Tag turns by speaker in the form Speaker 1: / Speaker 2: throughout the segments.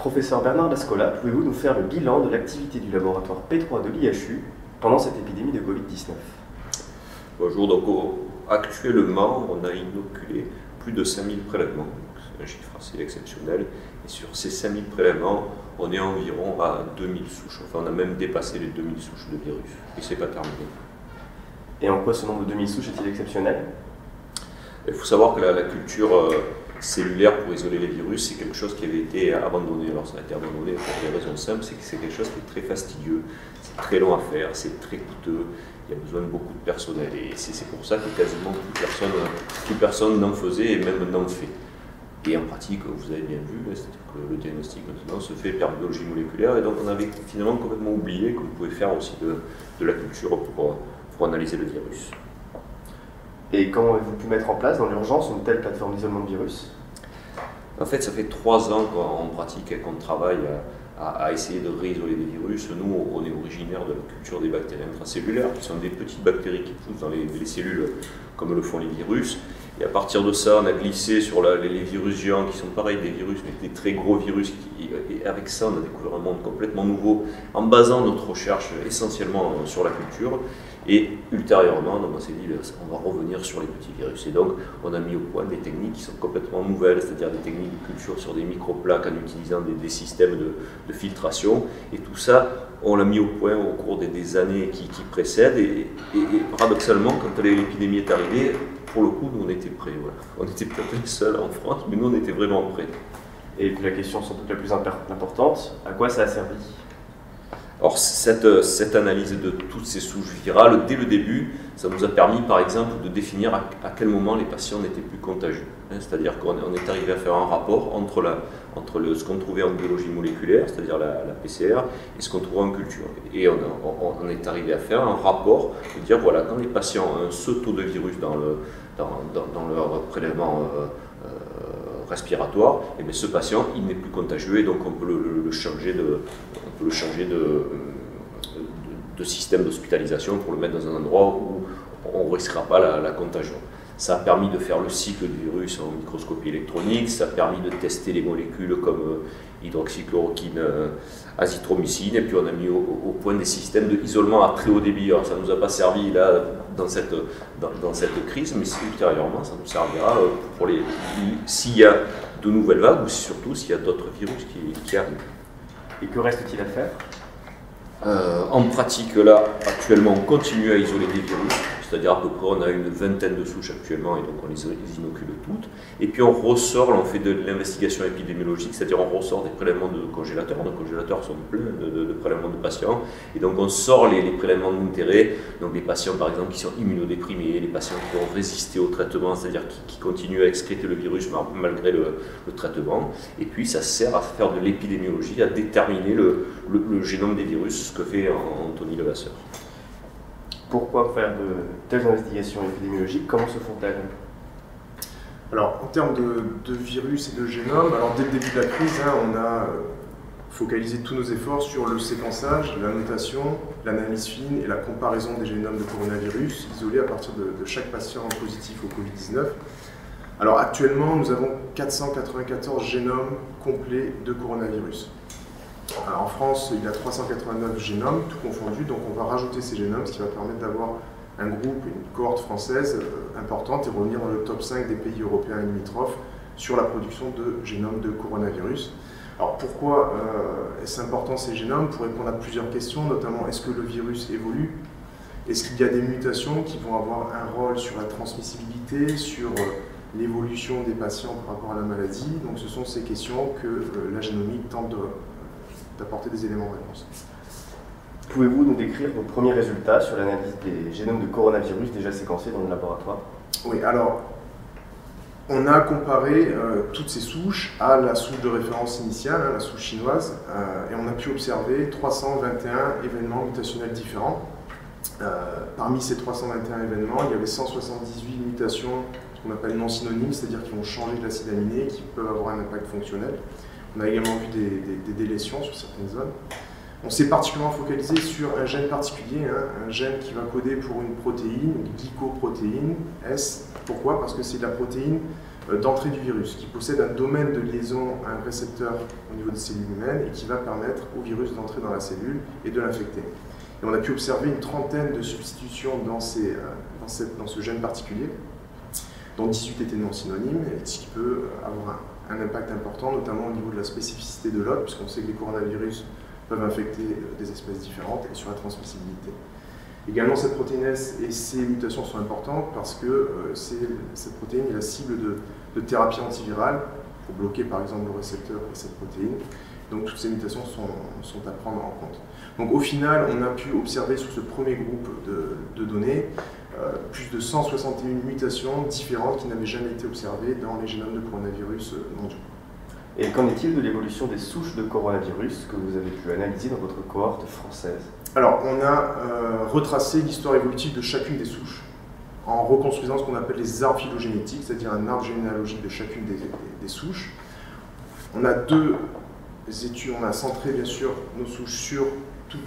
Speaker 1: Professeur Bernard Lascola, pouvez-vous nous faire le bilan de l'activité du laboratoire P3 de l'IHU pendant cette épidémie de Covid-19?
Speaker 2: Bonjour, donc actuellement on a inoculé plus de 5000 prélèvements, c'est un chiffre assez exceptionnel, et sur ces 5000 prélèvements on est environ à 2000 souches, enfin on a même dépassé les 2000 souches de virus, et c'est pas terminé.
Speaker 1: Et en quoi ce nombre de 2000 souches est-il exceptionnel?
Speaker 2: Il faut savoir que la culture cellulaire pour isoler les virus, c'est quelque chose qui avait été abandonné. Alors ça a été abandonné pour des raisons simples, c'est que c'est quelque chose qui est très fastidieux, c'est très long à faire, c'est très coûteux, il y a besoin de beaucoup de personnel. Et c'est pour ça que quasiment toute personne n'en faisait et même n'en fait. Et en pratique, vous avez bien vu, c'est-à-dire que le diagnostic maintenant se fait par biologie moléculaire, et donc on avait finalement complètement oublié qu'on pouvait faire aussi de la culture pour analyser le virus.
Speaker 1: Et comment avez-vous pu mettre en place dans l'urgence une telle plateforme d'isolement de virus?
Speaker 2: En fait, ça fait 3 ans qu'on pratique et qu'on travaille à essayer de réisoler des virus. Nous, on est originaire de la culture des bactéries intracellulaires, qui sont des petites bactéries qui poussent dans les cellules comme le font les virus. Et à partir de ça, on a glissé sur les virus géants, qui sont pareils des virus, mais des très gros virus. Et avec ça, on a découvert un monde complètement nouveau, en basant notre recherche essentiellement sur la culture. Et ultérieurement, on s'est dit, on va revenir sur les petits virus. Et donc, on a mis au point des techniques qui sont complètement nouvelles, c'est-à-dire des techniques de culture sur des microplaques en utilisant des systèmes de filtration. Et tout ça, on l'a mis au point au cours des années qui précèdent. Et paradoxalement, quand l'épidémie est arrivée, pour le coup, nous, on était prêts. Voilà. On était peut-être les seuls en France, mais nous, on était vraiment prêts.
Speaker 1: Et puis la question sans doute la plus importante, à quoi ça a servi?
Speaker 2: Alors cette analyse de toutes ces souches virales, dès le début, ça nous a permis par exemple de définir à quel moment les patients n'étaient plus contagieux. C'est-à-dire qu'on est arrivé à faire un rapport entre ce qu'on trouvait en biologie moléculaire, c'est-à-dire la PCR, et ce qu'on trouvait en culture. Et on est arrivé à faire un rapport de dire voilà, quand les patients ont ce taux de virus dans leur prélèvement respiratoire, et bien ce patient il n'est plus contagieux et donc on peut le changer de système d'hospitalisation pour le mettre dans un endroit où on ne risquera pas la contagion. Ça a permis de faire le cycle du virus en microscopie électronique, ça a permis de tester les molécules comme hydroxychloroquine, azithromycine, et puis on a mis au point des systèmes d'isolement à très haut débit. Alors ça ne nous a pas servi là dans cette crise, mais ultérieurement ça nous servira s'il y a de nouvelles vagues ou surtout s'il y a d'autres virus qui arrivent.
Speaker 1: Et que reste-t-il à faire?
Speaker 2: En pratique, là, actuellement, on continue à isoler des virus, c'est-à-dire à peu près, on a une vingtaine de souches actuellement, et donc on les inocule toutes. Et puis on ressort, là, on fait de l'investigation épidémiologique, c'est-à-dire on ressort des prélèvements de congélateurs. Nos congélateurs sont pleins de prélèvements de patients, et donc on sort les prélèvements d'intérêt, donc les patients par exemple qui sont immunodéprimés, les patients qui ont résisté au traitement, c'est-à-dire qui continuent à excréter le virus malgré le traitement. Et puis ça sert à faire de l'épidémiologie, à déterminer le génome des virus, ce que fait Anthony Levasseur.
Speaker 1: Pourquoi faire de telles investigations épidémiologiques? Comment se font-elles?
Speaker 3: Alors, en termes de virus et de génome, alors dès le début de la crise, on a focalisé tous nos efforts sur le séquençage, la notation, l'analyse fine et la comparaison des génomes de coronavirus isolés à partir de chaque patient positif au Covid-19. Alors actuellement, nous avons 494 génomes complets de coronavirus. Alors, en France, il y a 389 génomes, tout confondu, donc on va rajouter ces génomes, ce qui va permettre d'avoir un groupe, une cohorte française importante et revenir dans le top 5 des pays européens et limitrophes sur la production de génomes de coronavirus. Alors pourquoi est-ce important ces génomes? Pour répondre à plusieurs questions, notamment est-ce que le virus évolue? Est-ce qu'il y a des mutations qui vont avoir un rôle sur la transmissibilité, sur l'évolution des patients par rapport à la maladie? Donc ce sont ces questions que la génomique tente d'apporter des éléments de réponse.
Speaker 1: Pouvez-vous nous décrire vos premiers résultats sur l'analyse des génomes de coronavirus déjà séquencés dans le laboratoire?
Speaker 3: Oui, alors, on a comparé toutes ces souches à la souche de référence initiale, la souche chinoise, et on a pu observer 321 événements mutationnels différents. Parmi ces 321 événements, il y avait 178 mutations, ce qu'on appelle non synonymes, c'est-à-dire qui vont changer de l'acide aminé, qui peuvent avoir un impact fonctionnel. On a également vu des délétions sur certaines zones. On s'est particulièrement focalisé sur un gène particulier, un gène qui va coder pour une protéine, une glycoprotéine S. Pourquoi? Parce que c'est la protéine d'entrée du virus, qui possède un domaine de liaison à un récepteur au niveau des cellules humaines et qui va permettre au virus d'entrer dans la cellule et de l'infecter. Et on a pu observer une trentaine de substitutions dans ce gène particulier, dont 18 étaient non synonymes, et ce qui peut avoir un impact important, notamment au niveau de la spécificité de l'hôte, puisqu'on sait que les coronavirus peuvent infecter des espèces différentes et sur la transmissibilité. Également, cette protéine S et ses mutations sont importantes parce que cette protéine est la cible de thérapies antivirales pour bloquer par exemple le récepteur et cette protéine. Donc toutes ces mutations sont à prendre en compte. Donc au final, on a pu observer sur ce premier groupe de données plus de 161 mutations différentes qui n'avaient jamais été observées dans les génomes de coronavirus mondiaux.
Speaker 1: Et qu'en est-il de l'évolution des souches de coronavirus que vous avez pu analyser dans votre cohorte française?
Speaker 3: Alors, on a retracé l'histoire évolutive de chacune des souches en reconstruisant ce qu'on appelle les arbres phylogénétiques, c'est-à-dire un arbre généalogique de chacune des souches. On a deux études, on a centré bien sûr nos souches sur tous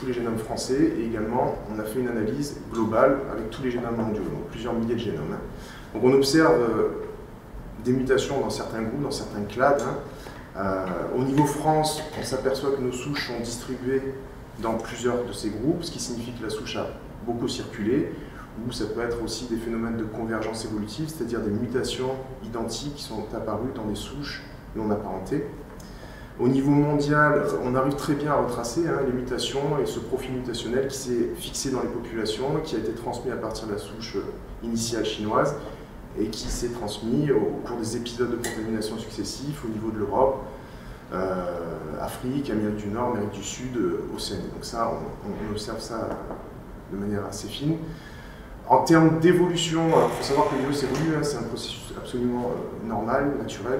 Speaker 3: les génomes français et également on a fait une analyse globale avec tous les génomes mondiaux, donc plusieurs milliers de génomes. Donc on observe des mutations dans certains groupes, dans certains clades. Au niveau France, on s'aperçoit que nos souches sont distribuées dans plusieurs de ces groupes, ce qui signifie que la souche a beaucoup circulé, ou ça peut être aussi des phénomènes de convergence évolutive, c'est-à-dire des mutations identiques qui sont apparues dans des souches non apparentées. Au niveau mondial, on arrive très bien à retracer les mutations et ce profil mutationnel qui s'est fixé dans les populations, qui a été transmis à partir de la souche initiale chinoise et qui s'est transmis au cours des épisodes de contamination successifs au niveau de l'Europe, Afrique, Amérique du Nord, Amérique du Sud, Océanie. Donc ça, on observe ça de manière assez fine. En termes d'évolution, il faut savoir que le virus évolue, c'est un processus absolument normal, naturel.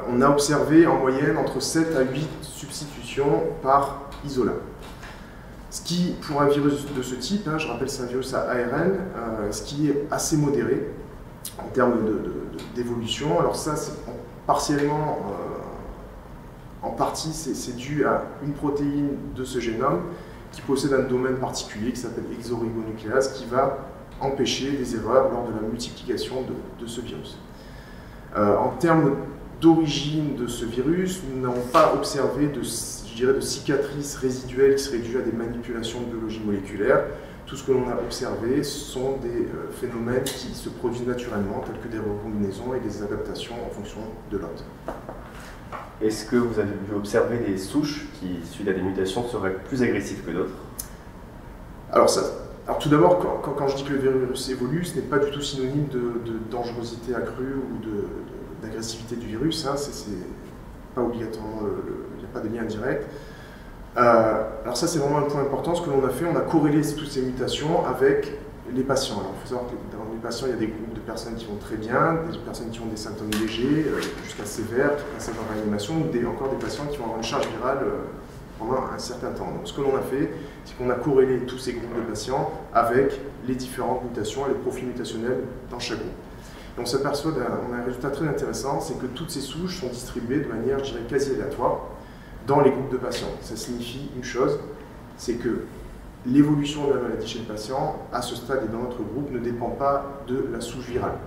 Speaker 3: On a observé en moyenne entre 7 à 8 substitutions par isolat. Ce qui, pour un virus de ce type, je rappelle c'est un virus à ARN, ce qui est assez modéré en termes d'évolution. Alors ça, c'est partiellement, en partie, c'est dû à une protéine de ce génome qui possède un domaine particulier qui s'appelle hexoribonucléase, qui va empêcher des erreurs lors de la multiplication de ce virus. En termes d'origine de ce virus, nous n'avons pas observé de cicatrices résiduelles qui seraient dues à des manipulations de biologie moléculaire. Tout ce que l'on a observé sont des phénomènes qui se produisent naturellement, tels que des recombinaisons et des adaptations en fonction de l'hôte.
Speaker 1: Est-ce que vous avez pu observer des souches qui, suite à des mutations, seraient plus agressives que d'autres?
Speaker 3: Alors tout d'abord, quand je dis que le virus évolue, ce n'est pas du tout synonyme de dangerosité accrue ou d'agressivité du virus, c'est pas obligatoirement, il n'y a pas de lien direct. Alors ça c'est vraiment un point important, ce que l'on a fait, on a corrélé toutes ces mutations avec les patients. Alors il faut savoir que dans les patients, il y a des groupes de personnes qui vont très bien, des personnes qui ont des symptômes légers, jusqu'à sévères, qui passent en réanimation, ou encore des patients qui vont avoir une charge virale pendant un certain temps. Donc ce que l'on a fait, c'est qu'on a corrélé tous ces groupes de patients avec les différentes mutations et les profils mutationnels dans chaque groupe. Et on s'aperçoit on a un résultat très intéressant, c'est que toutes ces souches sont distribuées de manière, je dirais, quasi aléatoire dans les groupes de patients. Ça signifie une chose, c'est que l'évolution de la maladie chez le patient, à ce stade et dans notre groupe, ne dépend pas de la souche virale,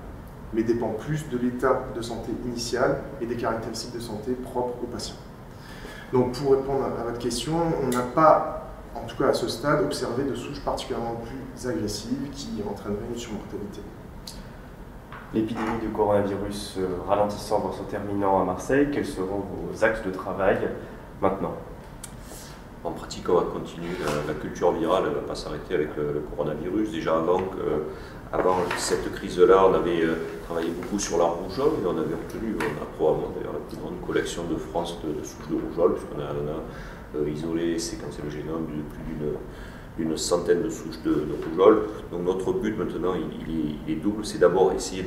Speaker 3: mais dépend plus de l'état de santé initial et des caractéristiques de santé propres au patient. Donc pour répondre à votre question, on n'a pas, en tout cas à ce stade, observé de souches particulièrement plus agressives qui entraîneraient une surmortalité.
Speaker 1: L'épidémie du coronavirus ralentissant, voire se terminant à Marseille, quels seront vos axes de travail maintenant?
Speaker 2: En pratique, on va continuer. La culture virale ne va pas s'arrêter avec le coronavirus. Déjà avant cette crise-là, on avait travaillé beaucoup sur la rougeole et on avait obtenu, on a probablement d'ailleurs la plus grande collection de France de souches de rougeole, puisqu'on a isolé et séquencé le génome de plus d'une centaine de souches de rougeole. Donc notre but maintenant, il est double, c'est d'abord essayer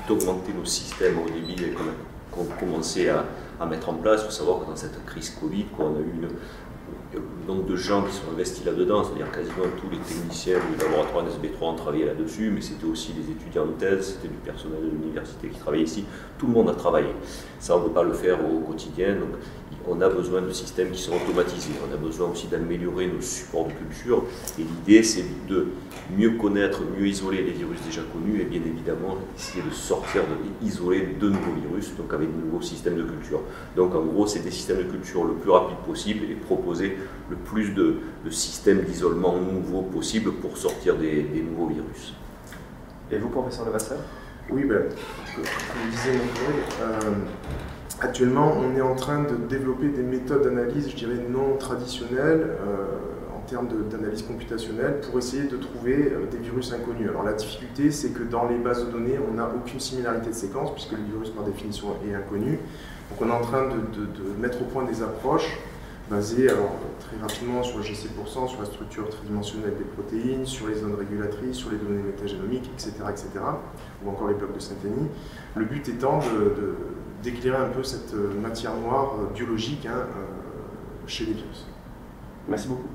Speaker 2: d'augmenter nos systèmes au débit qu'on a commencé à mettre en place. Il faut savoir que dans cette crise Covid, on a eu le nombre de gens qui sont investis là-dedans, c'est-à-dire quasiment tous les techniciens du laboratoire NSB3 ont travaillé là-dessus, mais c'était aussi des étudiants de thèse, c'était du personnel de l'université qui travaillait ici, tout le monde a travaillé. Ça, on ne peut pas le faire au quotidien, donc il on a besoin de systèmes qui sont automatisés. On a besoin aussi d'améliorer nos supports de culture. Et l'idée, c'est de mieux connaître, mieux isoler les virus déjà connus et bien évidemment essayer de sortir, d'isoler de nouveaux virus, donc avec de nouveaux systèmes de culture. Donc en gros, c'est des systèmes de culture le plus rapide possible et proposer le plus de systèmes d'isolement nouveaux possible pour sortir des nouveaux virus.
Speaker 1: Et vous, professeur Levasseur?
Speaker 3: Oui, comme disait mon collègue, actuellement, on est en train de développer des méthodes d'analyse, je dirais, non traditionnelles en termes d'analyse computationnelle pour essayer de trouver des virus inconnus. Alors la difficulté, c'est que dans les bases de données, on n'a aucune similarité de séquence puisque le virus, par définition, est inconnu. Donc on est en train de mettre au point des approches basées, alors, très rapidement sur le GC%, sur la structure tridimensionnelle des protéines, sur les zones régulatrices, sur les données métagénomiques, etc., ou encore les blocs de synthénie. Le but étant d'éclairer un peu cette matière noire biologique chez les virus.
Speaker 1: Merci beaucoup.